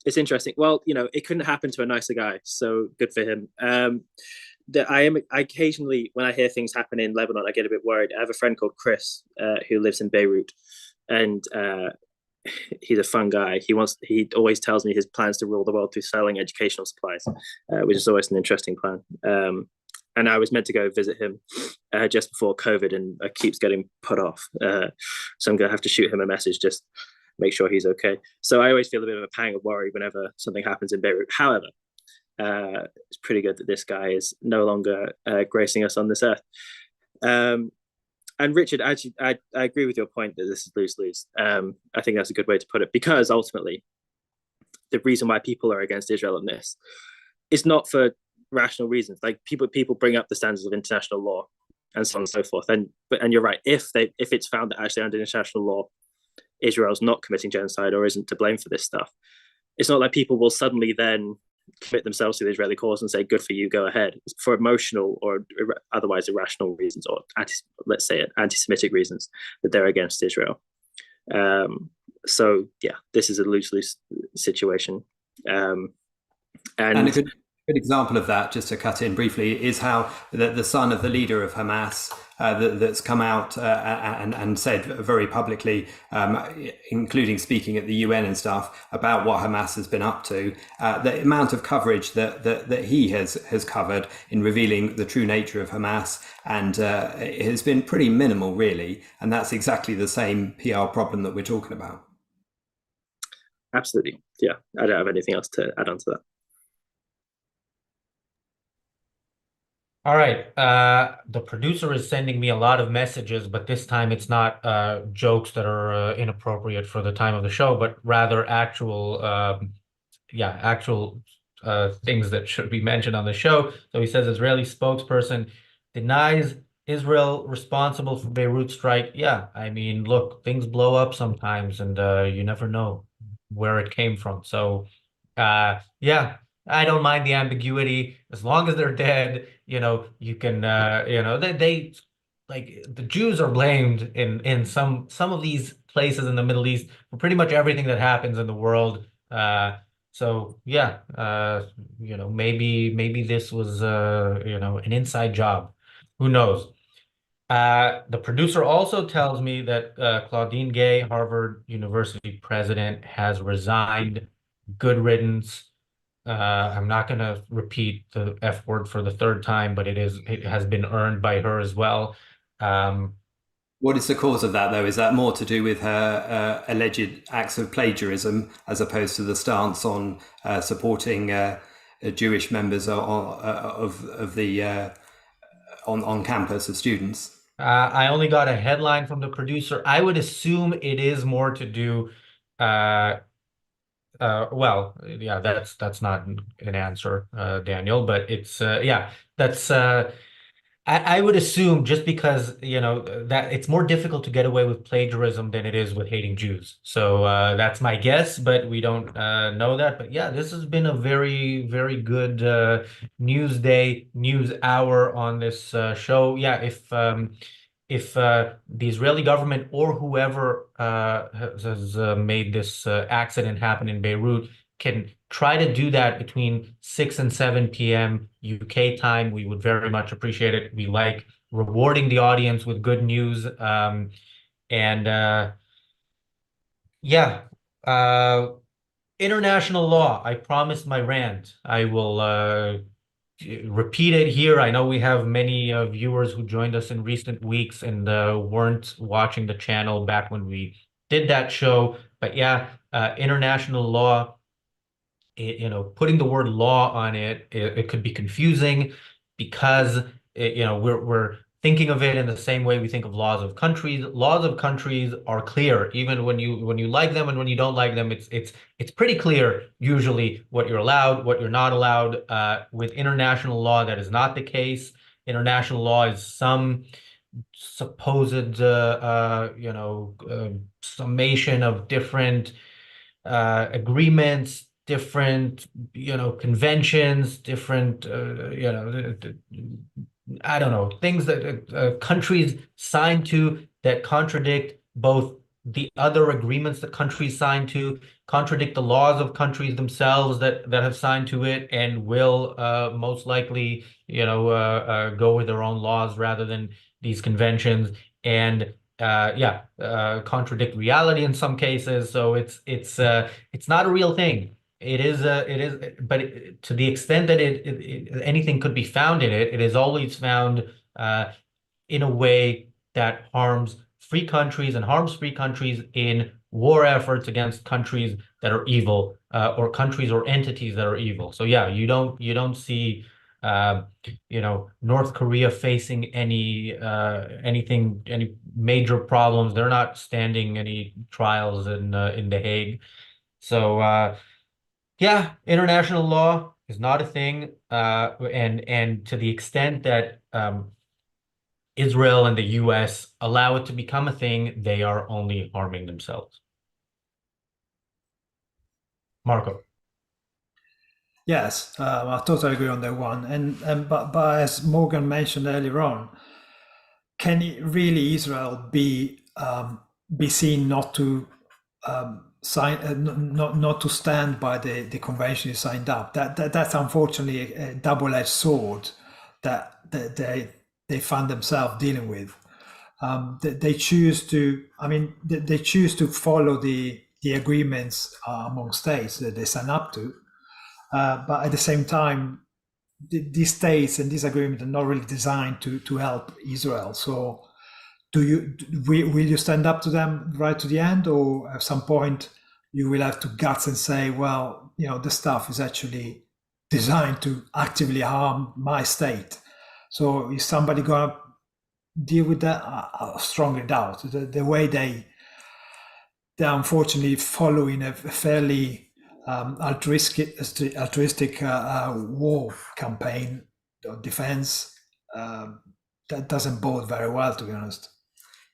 It's interesting. Well, it couldn't happen to a nicer guy, so good for him. I occasionally, when I hear things happen in Lebanon, I get a bit worried. I have a friend called Chris who lives in Beirut, and he's a fun guy. He always tells me his plans to rule the world through selling educational supplies, which is always an interesting plan. And I was meant to go visit him just before COVID, and it keeps getting put off. So I'm gonna have to shoot him a message, just make sure he's okay. So I always feel a bit of a pang of worry whenever something happens in Beirut. However, it's pretty good that this guy is no longer gracing us on this earth. And Richard, actually, I agree with your point that this is lose-lose. I think that's a good way to put it, because ultimately, the reason why people are against Israel on this is not for rational reasons. Like people bring up the standards of international law and so on and so forth. And you're right. If it's found that actually under international law, Israel's not committing genocide or isn't to blame for this stuff, it's not like people will suddenly then commit themselves to the Israeli cause and say, good for you, go ahead. It's for emotional or otherwise irrational reasons, or let's say anti-Semitic reasons, that they're against Israel. So yeah, this is a lose-lose situation. And a good example of that, just to cut in briefly, is how the son of the leader of Hamas that's come out and said very publicly, including speaking at the UN and stuff, about what Hamas has been up to. The amount of coverage that he has covered in revealing the true nature of Hamas, and it has been pretty minimal, really. And that's exactly the same PR problem that we're talking about. Absolutely. Yeah, I don't have anything else to add on to that. All right. The producer is sending me a lot of messages, but this time it's not jokes that are inappropriate for the time of the show, but rather actual things that should be mentioned on the show. So he says Israeli spokesperson denies Israel responsible for Beirut strike. Yeah, I mean, look, things blow up sometimes, and you never know where it came from. So, yeah. I don't mind the ambiguity as long as they're dead. You can, they like the Jews are blamed in some of these places in the Middle East for pretty much everything that happens in the world. So yeah, maybe this was an inside job. Who knows? The producer also tells me that Claudine Gay, Harvard University president, has resigned. Good riddance. I'm not going to repeat the F word for the third time, but it has been earned by her as well. What is the cause of that, though? Is that more to do with her alleged acts of plagiarism, as opposed to the stance on supporting Jewish members of the on campus of students? I only got a headline from the producer. I would assume it is more to do. Well, yeah, that's not an answer, Daniel, but it's that's I would assume, just because that it's more difficult to get away with plagiarism than it is with hating Jews. So that's my guess, but we don't know that. But yeah, this has been a very, very good news day, news hour on this show. Yeah, if the Israeli government or whoever has made this accident happen in Beirut can try to do that between 6 and 7 p.m. UK time, we would very much appreciate it. We like rewarding the audience with good news. Yeah, international law. I promised my rant. I will repeat it here. I know we have many viewers who joined us in recent weeks and weren't watching the channel back when we did that show. But yeah, international law, putting the word law on it could be confusing because we're thinking of it in the same way we think of laws of countries. Laws of countries are clear, even when you like them and when you don't like them. It's pretty clear usually what you're allowed, what you're not allowed. With international law, that is not the case. International law is some supposed summation of different agreements, different conventions, different I don't know, things that countries sign to that contradict both the other agreements that countries sign to, contradict the laws of countries themselves that have signed to it, and will most likely go with their own laws rather than these conventions, and contradict reality in some cases. So it's not a real thing. But to the extent that anything could be found in it, it is always found in a way that harms free countries and harms free countries in war efforts against countries that are evil, or countries or entities that are evil. So yeah, you don't see North Korea facing any major problems. They're not standing any trials in The Hague. So yeah, international law is not a thing, and to the extent that Israel and the US allow it to become a thing, they are only harming themselves. Marco. Yes, I totally agree on that one. But as Morgan mentioned earlier on, can really Israel be seen not to not to stand by the convention you signed up? That's unfortunately a double-edged sword that they find themselves dealing with. They choose to, they choose to follow the agreements among states that they sign up to, but at the same time, these states and this agreement are not really designed to help Israel. So, will you stand up to them right to the end, or at some point you will have to guts and say, well, the stuff is actually designed to actively harm my state. So is somebody going to deal with that? I strongly doubt. The way they're unfortunately following a fairly altruistic war campaign or defense, that doesn't bode very well, to be honest.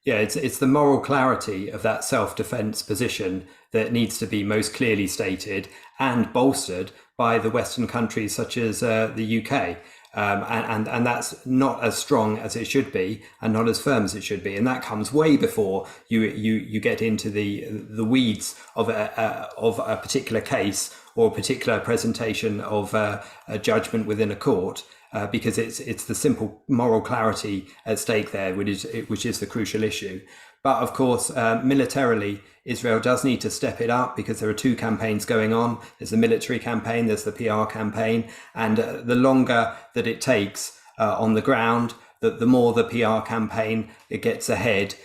Yeah, it's the moral clarity of that self-defense position that needs to be most clearly stated and bolstered by the Western countries such as the UK. And that's not as strong as it should be, and not as firm as it should be, and that comes way before you get into the weeds of a particular case or a particular presentation of a judgment within a court, because it's the simple moral clarity at stake there, which is the crucial issue. But of course, militarily, Israel does need to step it up, because there are two campaigns going on. There's the military campaign, there's the PR campaign, and the longer that it takes on the ground, the more the PR campaign it gets ahead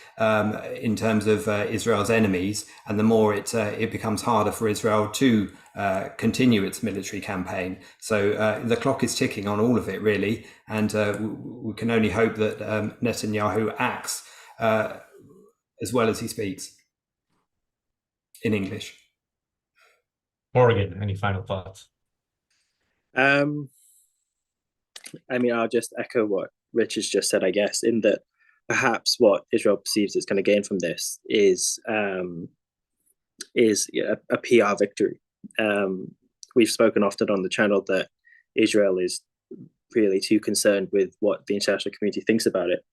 in terms of Israel's enemies, and the more it becomes harder for Israel to continue its military campaign. So the clock is ticking on all of it, really, and we can only hope that Netanyahu acts as well as he speaks in English. Morgan, any final thoughts? I'll just echo what Rich has just said, I guess, in that perhaps what Israel perceives it's going to gain from this is a PR victory. We've spoken often on the channel that Israel is really too concerned with what the international community thinks about it,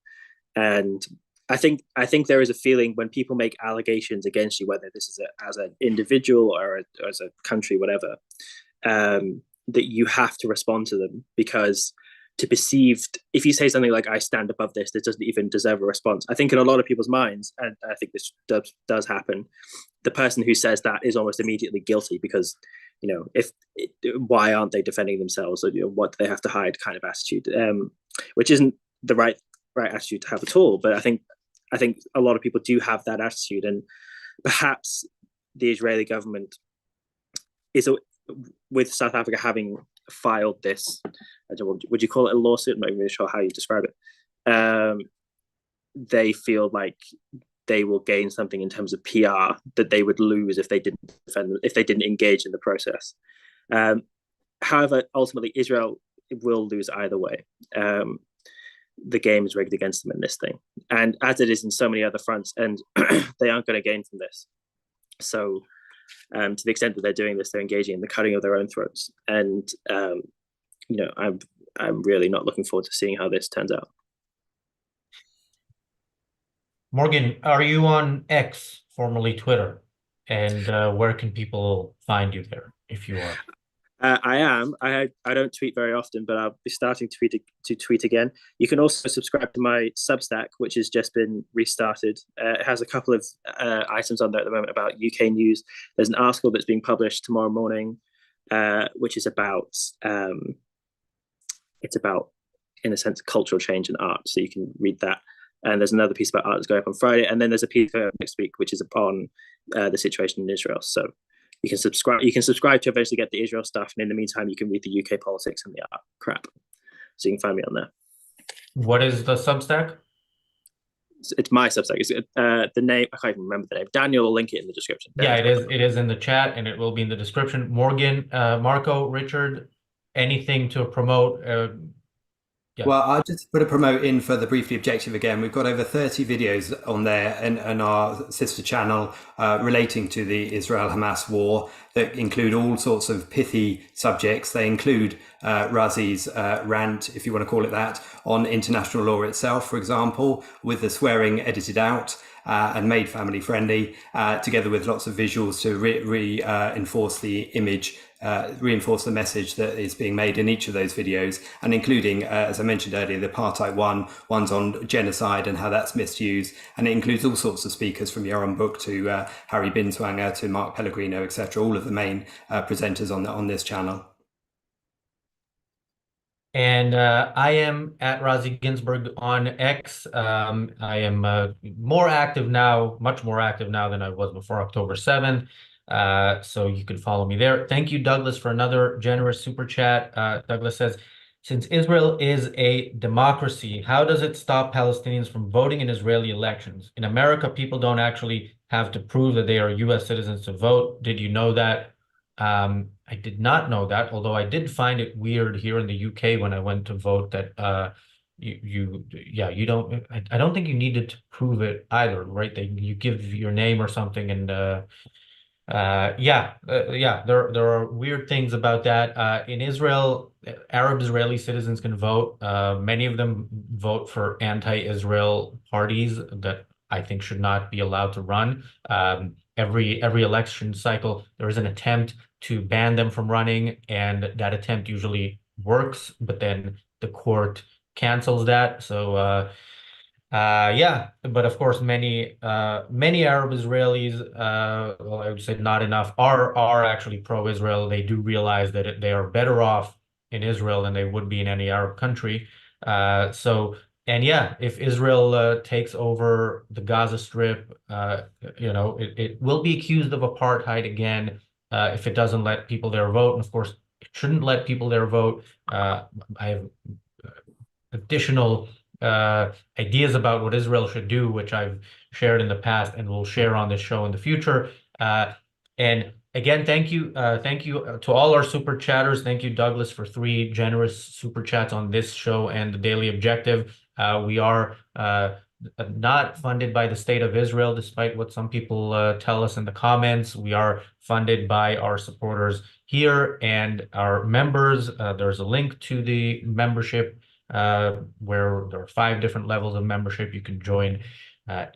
and I think there is a feeling when people make allegations against you, whether this is as an individual or as a country, whatever, that you have to respond to them, because if you say something like, I stand above this doesn't even deserve a response. I think in a lot of people's minds, and I think this does happen, the person who says that is almost immediately guilty, because if why aren't they defending themselves, or what do they have to hide kind of attitude, which isn't the right attitude to have at all. But I think a lot of people do have that attitude, and perhaps the Israeli government is, with South Africa having filed this, I don't know, would you call it a lawsuit? I'm not even really sure how you describe it. They feel like they will gain something in terms of PR that they would lose if they didn't engage in the process. However, ultimately, Israel will lose either way. The game is rigged against them in this thing, and as it is in so many other fronts, and they aren't going to gain from this. So, to the extent that they're doing this, they're engaging in the cutting of their own throats. And I'm really not looking forward to seeing how this turns out. Morgan, are you on X, formerly Twitter? And where can people find you there if you are? I am. I don't tweet very often, but I'll be starting to tweet again. You can also subscribe to my Substack, which has just been restarted. It has a couple of items on there at the moment about UK news. There's an article that's being published tomorrow morning, which is about in a sense, cultural change in art. So you can read that. And there's another piece about art that's going up on Friday, and then there's a piece next week, which is on the situation in Israel. So you can subscribe to eventually get the Israel stuff, and in the meantime, you can read the UK politics and the art crap. So you can find me on there. What is the Substack? It's my Substack. It's the name. I can't even remember the name. Daniel will link it in the description. Yeah, it is. It is in the chat, and it will be in the description. Morgan, Marco, Richard, anything to promote? Yeah. Well, I'll just put a promote in for the Briefly Objective again. We've got over 30 videos on there and our sister channel relating to the Israel-Hamas war that include all sorts of pithy subjects. They include Razi's rant, if you want to call it that, on international law itself, for example, with the swearing edited out and made family friendly, together with lots of visuals to reinforce the image, reinforce the message that is being made in each of those videos, and including, as I mentioned earlier, the apartheid one's on genocide and how that's misused, and it includes all sorts of speakers from Yoram Book to Harry Binswanger to Mark Pellegrino, etc., all of the main presenters on this channel. And I am at Razi Ginsburg on X. I am more active now, much more active now than I was before October 7th. So you can follow me there. Thank you, Douglas, for another generous super chat. Douglas says, since Israel is a democracy, how does it stop Palestinians from voting in Israeli elections? In America, people don't actually have to prove that they are U.S. citizens to vote. Did you know that? I did not know that, although I did find it weird here in the UK when I went to vote that you don't, I don't think you needed to prove it either, right? You give your name or something, and there are weird things about that. In Israel, Arab Israeli citizens can vote. Many of them vote for anti-Israel parties that I think should not be allowed to run. Every election cycle, there is an attempt to ban them from running, and that attempt usually works, but then the court cancels that. So but of course, many Arab Israelis, well, I would say not enough, are actually pro-Israel. They do realize that they are better off in Israel than they would be in any Arab country. If Israel takes over the Gaza Strip, it will be accused of apartheid again if it doesn't let people there vote. And of course, it shouldn't let people there vote. I have additional ideas about what Israel should do, which I've shared in the past and will share on this show in the future. And again, thank you to all our super chatters. Thank you, Douglas, for 3 generous super chats on this show and the Daily Objective. We are not funded by the state of Israel, despite what some people tell us in the comments. We are funded by our supporters here and our members. There's a link to the membership where there are 5 different levels of membership. You can join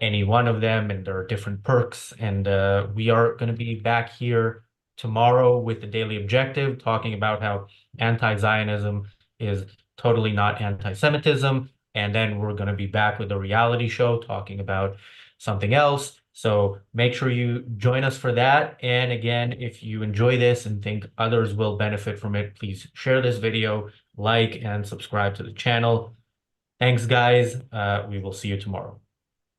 any one of them, and there are different perks. And we are going to be back here tomorrow with the Daily Objective, talking about how anti-Zionism is totally not anti-Semitism. And then we're going to be back with a reality show talking about something else. So make sure you join us for that. And again, if you enjoy this and think others will benefit from it, please share this video, like, and subscribe to the channel. Thanks, guys. We will see you tomorrow.